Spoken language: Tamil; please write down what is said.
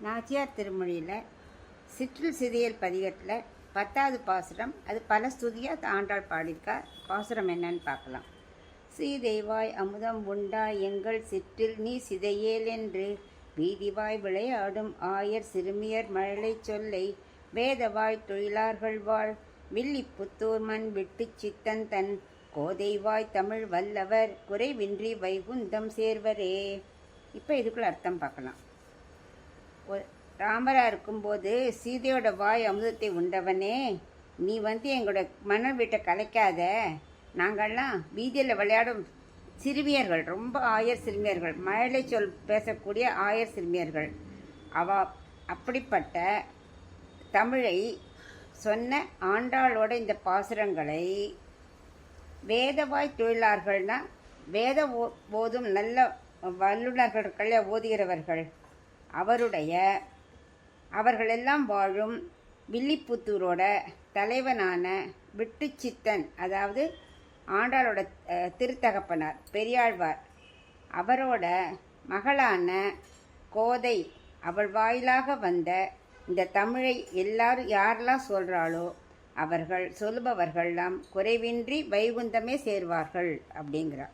நாச்சியார் திருமொழியில் சிற்றில் சிறியல் பதிகத்தில் 10வது பாசுரம். அது பல ஸ்துதியாக ஆண்டாள் பாடியிருக்கா. பாசுரம் என்னன்னு பார்க்கலாம். சீதைவாய் அமுதம் உண்டாய் எங்கள் சிற்றில் நீ சிதையேல் என்று வீதிவாய் விளையாடும் ஆயர் சிறுமியர் மழலை சொல்லை வேதவாய் தொழிலார்கள் வாழ் வில்லிப்புத்தூர் மண் விட்டு சித்தன் தன் கோதைவாய் தமிழ் வல்லவர் குறைவின்றி வைகுந்தம் சேர்வரே. இப்போ இதுக்குள்ள அர்த்தம் பார்க்கலாம். ராமரா இருக்கும்போது சீதையோட வாய் அமுதத்தை உண்டவனே, நீ எங்களோட மணல் வீட்டை கலைக்காத. நாங்கள்லாம் வீதியில் விளையாடும் சிறுமியர்கள், ரொம்ப ஆயர் சிறுமியர்கள், மழலை சொல் பேசக்கூடிய ஆயர் சிறுமியர்கள். அப்படிப்பட்ட தமிழை சொன்ன ஆண்டாளோட இந்த பாசுரங்களை வேதவாய் தொழிலார்கள்னா வேத போதும் நல்ல வல்லுநர்கள் ஓதுகிறவர்கள் அவர்களெல்லாம் வாழும் வில்லிப்புத்தூரோட தலைவனான விட்டுச்சித்தன், அதாவது ஆண்டாளோட திருத்தகப்பனார் பெரியாழ்வார், அவரோட மகளான கோதை, அவள் வாயிலாக வந்த இந்த தமிழை எல்லாரும் யாரெல்லாம் சொல்கிறாளோ அவர்கள் சொல்லுபவர்கள்லாம் குறைவின்றி வைகுந்தமே சேர்வார்கள் அப்படிங்கிறார்.